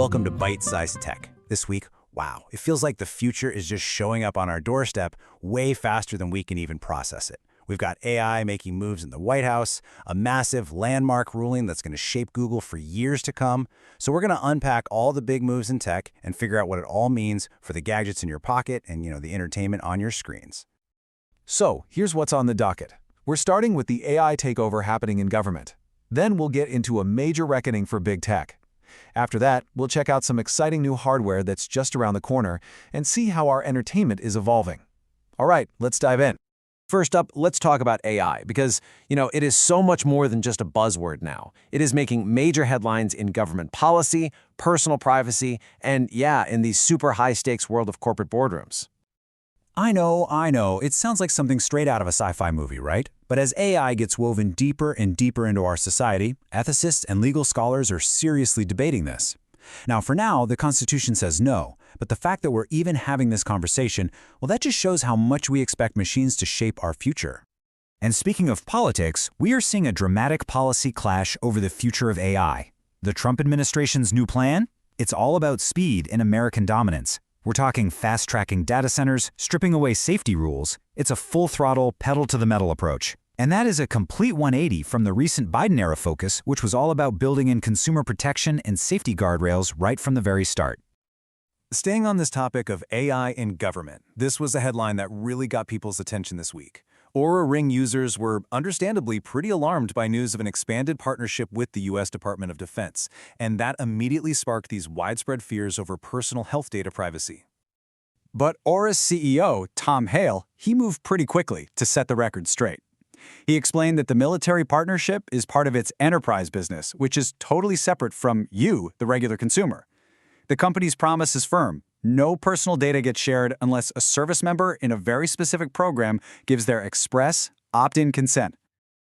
Welcome to Byte-Sized Tech. This week, wow, it feels like the future is just showing up on our doorstep way faster than we can even process it. We've got AI making moves in the White House, a massive landmark ruling that's going to shape Google for years to come. So we're going to unpack all the big moves in tech and figure out what it all means for the gadgets in your pocket and, the entertainment on your screens. So, here's what's on the docket. We're starting with the AI takeover happening in government. Then we'll get into a major reckoning for big tech. After that, we'll check out some exciting new hardware that's just around the corner and see how our entertainment is evolving. All right, let's dive in. First up, let's talk about AI because, it is so much more than just a buzzword now. It is making major headlines in government policy, personal privacy, and in the super high-stakes world of corporate boardrooms. I know. It sounds like something straight out of a sci-fi movie, right? But as AI gets woven deeper and deeper into our society, ethicists and legal scholars are seriously debating this. Now, for now, the Constitution says no, but the fact that we're even having this conversation, well, that just shows how much we expect machines to shape our future. And speaking of politics, we are seeing a dramatic policy clash over the future of AI. The Trump administration's new plan? It's all about speed and American dominance. We're talking fast-tracking data centers, stripping away safety rules. It's a full-throttle, pedal-to-the-metal approach. And that is a complete 180 from the recent Biden-era focus, which was all about building in consumer protection and safety guardrails right from the very start. Staying on this topic of AI in government, this was a headline that really got people's attention this week. Aura Ring users were understandably pretty alarmed by news of an expanded partnership with the U.S. Department of Defense, and that immediately sparked these widespread fears over personal health data privacy. But Aura's CEO, Tom Hale, he moved pretty quickly to set the record straight. He explained that the military partnership is part of its enterprise business, which is totally separate from you, the regular consumer. The company's promise is firm. No personal data gets shared unless a service member in a very specific program gives their express, opt-in consent.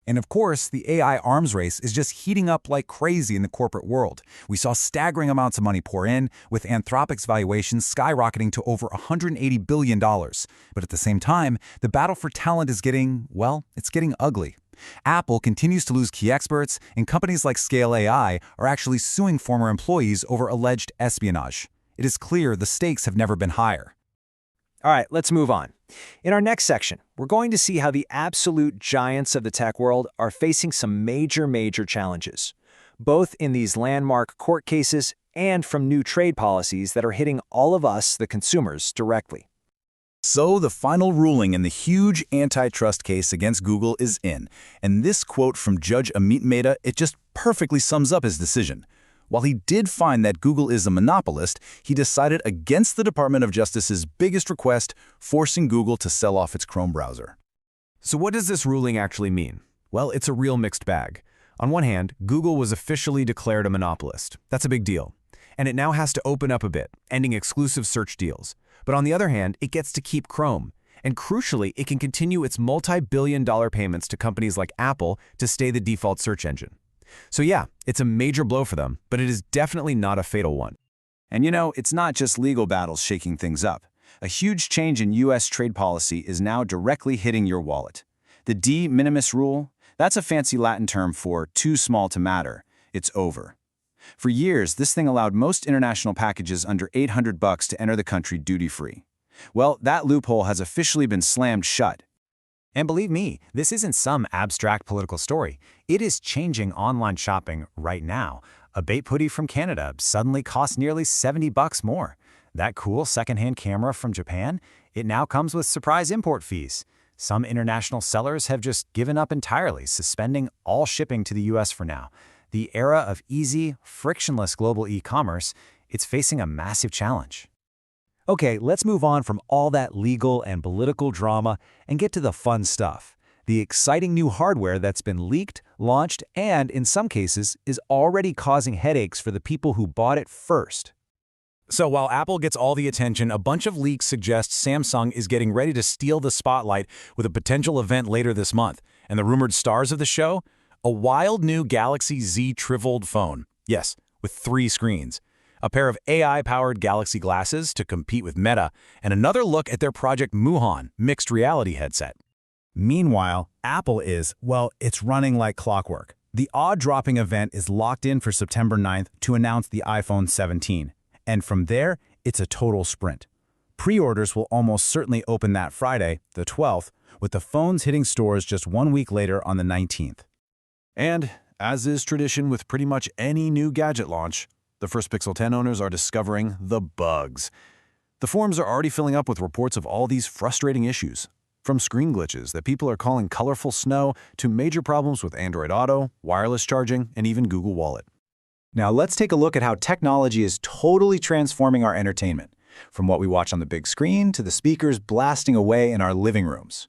And of course, the AI arms race is just heating up like crazy in the corporate world. We saw staggering amounts of money pour in, with Anthropic's valuation skyrocketing to over $180 billion. But at the same time, the battle for talent is getting ugly. Apple continues to lose key experts, and companies like Scale AI are actually suing former employees over alleged espionage. It is clear the stakes have never been higher. All right, let's move on. In our next section, we're going to see how the absolute giants of the tech world are facing some major challenges, both in these landmark court cases and from new trade policies that are hitting all of us, the consumers, directly. So the final ruling in the huge antitrust case against Google is in, and this quote from Judge Amit Mehta, it just perfectly sums up his decision. While he did find that Google is a monopolist, he decided against the Department of Justice's biggest request, forcing Google to sell off its Chrome browser. So what does this ruling actually mean? Well, it's a real mixed bag. On one hand, Google was officially declared a monopolist. That's a big deal. And it now has to open up a bit, ending exclusive search deals. But on the other hand, it gets to keep Chrome. And crucially, it can continue its multi-billion-dollar payments to companies like Apple to stay the default search engine. So it's a major blow for them, but it is definitely not a fatal one. And it's not just legal battles shaking things up. A huge change in U.S. trade policy is now directly hitting your wallet. The de minimis rule, that's a fancy Latin term for too small to matter. It's over. For years, this thing allowed most international packages under $800 to enter the country duty-free. Well, that loophole has officially been slammed shut. And believe me, this isn't some abstract political story. It is changing online shopping right now. A Bape hoodie from Canada suddenly costs nearly $70 more. That cool secondhand camera from Japan, it now comes with surprise import fees. Some international sellers have just given up entirely, suspending all shipping to the US for now. The era of easy, frictionless global e-commerce, it's facing a massive challenge. Okay, let's move on from all that legal and political drama and get to the fun stuff. The exciting new hardware that's been leaked, launched, and in some cases is already causing headaches for the people who bought it first. So while Apple gets all the attention, a bunch of leaks suggest Samsung is getting ready to steal the spotlight with a potential event later this month. And the rumored stars of the show? A wild new Galaxy Z Trifold phone. Yes, with 3 screens. A pair of AI-powered Galaxy glasses to compete with Meta, and another look at their Project Muhan mixed reality headset. Meanwhile, Apple is, it's running like clockwork. The jaw-dropping event is locked in for September 9th to announce the iPhone 17. And from there, it's a total sprint. Pre-orders will almost certainly open that Friday, the 12th, with the phones hitting stores just 1 week later on the 19th. And, as is tradition with pretty much any new gadget launch, the first Pixel 10 owners are discovering the bugs. The forums are already filling up with reports of all these frustrating issues, from screen glitches that people are calling colorful snow to major problems with Android Auto, wireless charging, and even Google Wallet. Now let's take a look at how technology is totally transforming our entertainment, from what we watch on the big screen to the speakers blasting away in our living rooms.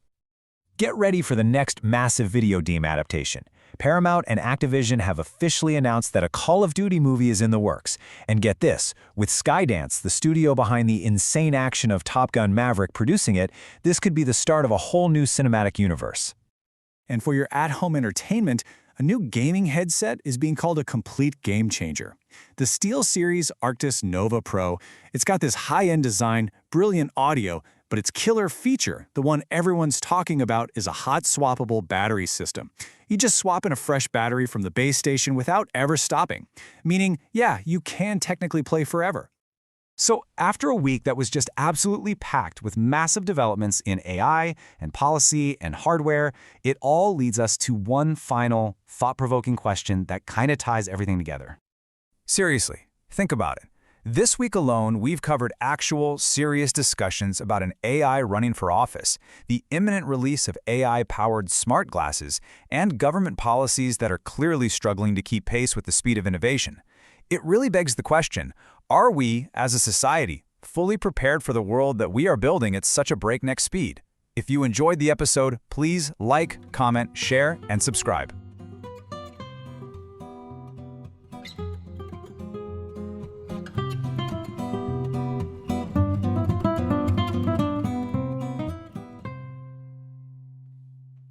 Get ready for the next massive video game adaptation. Paramount and Activision have officially announced that a Call of Duty movie is in the works. And get this, with Skydance, the studio behind the insane action of Top Gun Maverick producing it, this could be the start of a whole new cinematic universe. And for your at-home entertainment, a new gaming headset is being called a complete game changer. The SteelSeries Arctis Nova Pro, it's got this high-end design, brilliant audio, but its killer feature, the one everyone's talking about, is a hot swappable battery system. You just swap in a fresh battery from the base station without ever stopping. Meaning, yeah, you can technically play forever. So after a week that was just absolutely packed with massive developments in AI and policy and hardware, it all leads us to one final, thought-provoking question that kind of ties everything together. Seriously, think about it. This week alone, we've covered actual, serious discussions about an AI running for office, the imminent release of AI-powered smart glasses, and government policies that are clearly struggling to keep pace with the speed of innovation. It really begs the question, are we, as a society, fully prepared for the world that we are building at such a breakneck speed? If you enjoyed the episode, please like, comment, share, and subscribe.